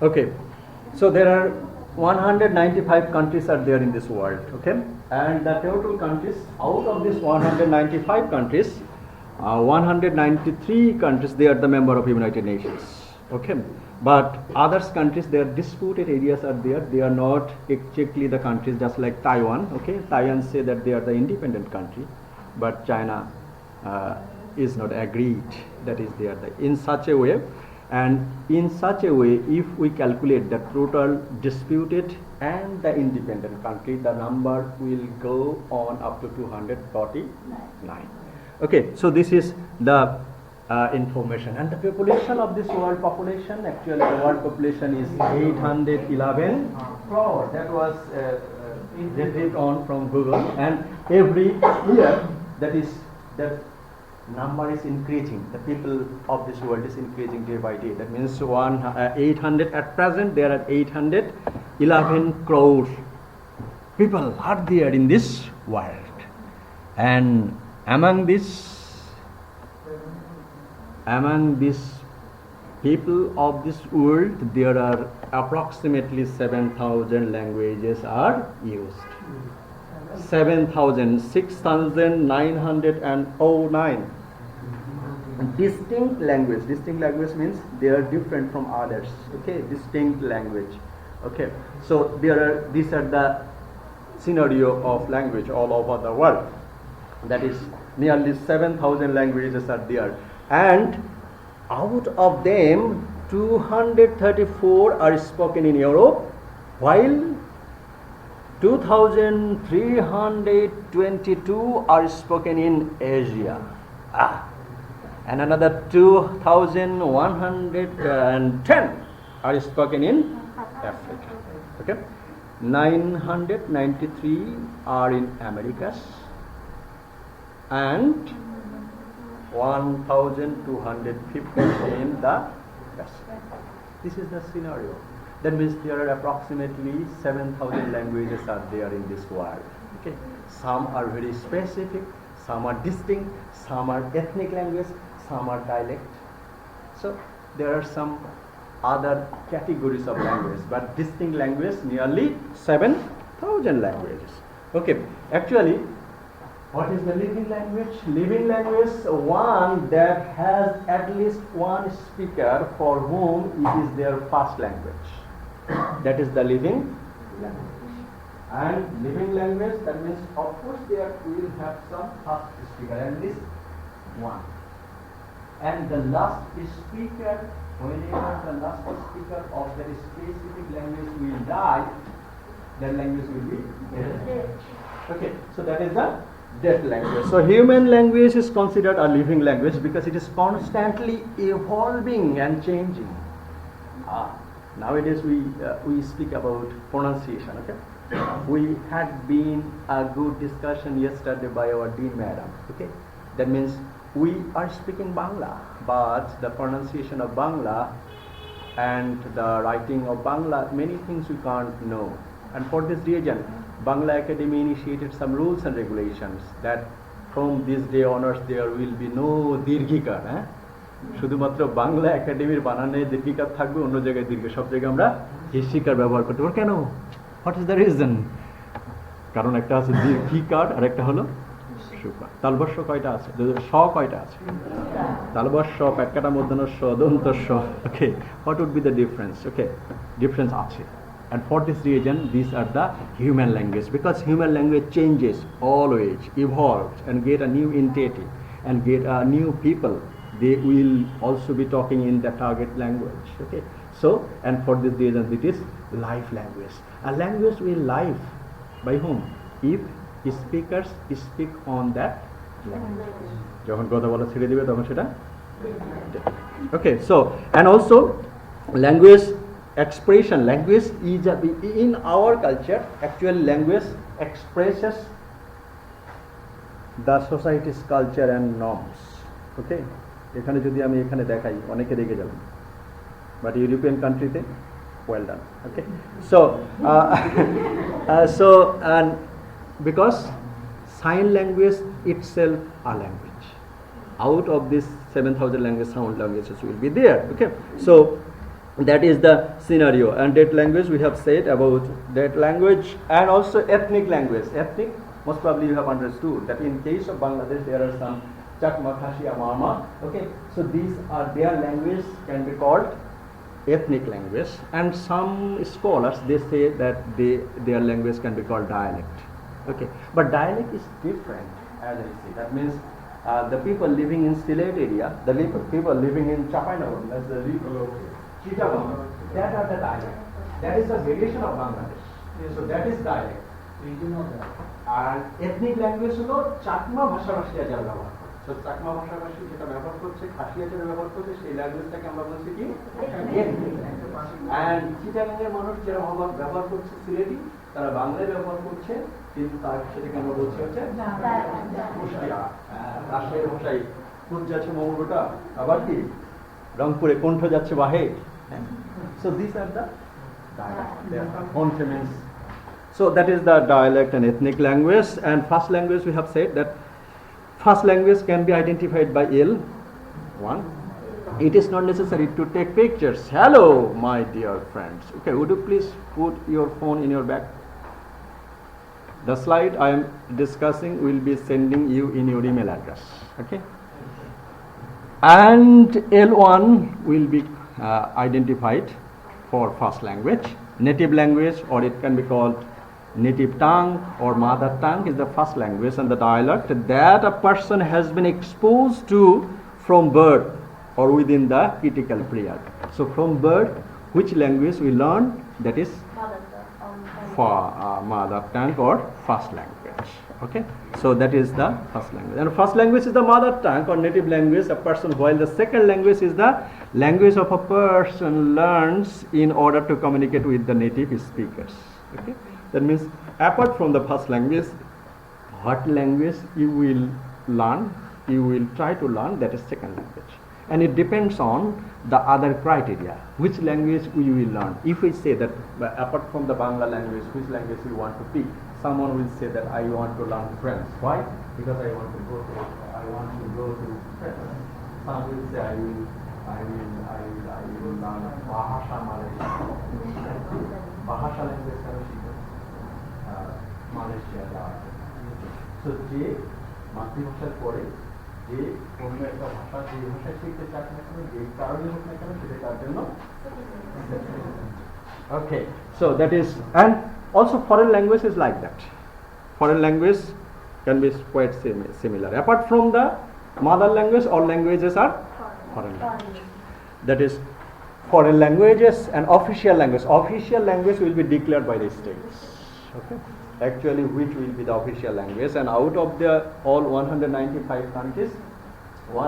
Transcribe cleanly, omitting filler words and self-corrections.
Okay, so there are 195 countries are there in this world, okay, and the total countries, out of this 195 countries, 193 countries, they are the member of United Nations, okay, but others countries, their disputed areas are there, they are not exactly the countries, just like Taiwan, okay, Taiwan say that they are the independent country, but China is not agreed, that is they are the, in such a way. And in such a way, if we calculate the total disputed and the independent country, the number will go on up to 249. Okay, so this is the information. And the population of this world population, actually the world population is 811 crore. That was retrieved on from Google. And every year, that number is increasing. The people of this world is increasing day by day. That means 800 at present. There are 811 crore people are there in this world, and among these people of this world, there are approximately 7,000 languages are used. 6,909 distinct language. Distinct language means they are different from others. Okay, distinct language. Okay, so these are the scenario of language all over the world. That is nearly 7,000 languages are there, and out of them 234 are spoken in Europe, while 2,322 are spoken in Asia, and another 2,110 are spoken in Africa. Okay, 993 are in Americas, and 1,250 in the Pacific. This is the scenario. That means there are approximately 7,000 languages are there in this world. Okay, some are very specific, some are distinct, some are ethnic language, some are dialect. So there are some other categories of language, but distinct language nearly 7,000 languages. Okay, actually, what is the living language? Living language, one that has at least one speaker for whom it is their first language. That is the living language. And living language, that means of course there will have some first speaker, at least one. And the last speaker, whenever the last speaker of that specific language will die, that language will be dead. Okay, so that is the dead language. So human language is considered a living language because it is constantly evolving and changing. Nowadays we speak about pronunciation. Okay, we had been a good discussion yesterday by our dean madam. Okay, that means we are speaking Bangla, but the pronunciation of Bangla and the writing of Bangla, many things we can't know. And for this reason, Bangla Academy initiated some rules and regulations that from this day onwards there will be no dirghikar. শুধুমাত্র বাংলা একাডেমির বানানে দীর্ঘিকার থাকবে, অন্য জায়গায় দীর্ঘ, সব জায়গায় আমরা হিস্যিকার ব্যবহার করতে পারবো। কেন? What is the reason? কারণ একটা আছে দীর্ঘিকার আর একটা হলো সুকার। তালবস্য কয়টা আছে? স কয়টা আছে? তালবস্য, পেটকাটা, মূর্ধন্য স, দন্ত স। Okay, what would be the difference? Okay, difference আছে। And for this reason, these are the human language, because human language changes always, evolves, and get a new entity and get a new people. They will also be talking in the target language. Okay, so and for this reason, it is life language. A language will live by whom? If speakers speak on that language. যখন কথা বলা ছেড়ে দিবে তখন সেটা। Okay, so and also language expression. Language is in our culture. Actually, language expresses the society's culture and norms. Okay. এখানে যদি আমি এখানে দেখাই অনেকে রেগে যাবেন, বাট ইউরোপিয়ান কান্ট্রিতে well done. Okay, so and because sign language itself a language, out of this 7,000 language, sound languages will be there. Okay, so That is the scenario. And that language we have said about that language, and also ethnic language. Ethnic, most probably you have understood that in case of Bangladesh there are some Chakma, Khashiya, Mama. Okay, so these are their language can be called ethnic language, and some scholars they say that their language can be called dialect. Okay, but dialect is different, as I say. That means the people living in Sylhet area, the people living in Chapainagar, that's the Chittagong, that are the dialect. That is a variation of Bangladesh. So that is dialect. And ethnic language হলো চাকমা ভাষাভাষী যারা ব্যবহার করে। So Chakma ভাষাভাষী যেটা ব্যবহার করছে, খাসিয়া যেটা ব্যবহার করছে, সেই ল্যাঙ্গুয়েজটাকে আমরা বলছি কি ethnic language. And চিটাগাংয়ের মানুষ যারা ব্যবহার করছে সিলেটি, তারা বাংলায় ব্যবহার করছে, কিন্তু তার সেটাকে আমরা বলছি হচ্ছে কুষ্টিয়া। রাজশাহীর ভাষায় কুচ যাচ্ছে মঙ্গলটা, আবার কি রংপুরে কণ্ঠ যাচ্ছে বাহে। So these are the dialects. So that is the dialect and ethnic language. And first language we have said that first language can be identified by L1. It is not necessary to take pictures. Hello, my dear friends. Okay, would you please put your phone in your bag? The slide I am discussing will be sending you in your email address. Okay. And L1 will be identified for first language. Native language, or it can be called native tongue or mother tongue, is the first language, and the dialect that a person has been exposed to from birth or within the critical period. So from birth, which language we learn? That is for mother tongue or first language. Okay, so that is the first language, and first language is the mother tongue or native language a person, while the second language is the language of a person learns in order to communicate with the native speakers. Okay, that means apart from the first language, what language you will learn, you will try to learn, that is second language, and it depends on the other criteria, which language we will learn. If we say that apart from the Bangla language, which language we want to pick, someone will say that I want to learn French. Why? Because I want to go to France. Some will say I will learn Bahasa Malaysia. Bahasa language Malaysia. So যে মাতৃভাষার পরে যে অন্য একটা ভাষা, যে ভাষায় শিখতে চান না কেন, যে কারণে হোক না কেন, সেটা তার জন্য। Okay, so that is, and also foreign language is like that. Foreign language can be quite similar. Apart from the mother language, all languages are foreign language. That is foreign languages and official language. Official language will be declared by the states. Okay, actually which will be the official language, and out of the all 195 countries,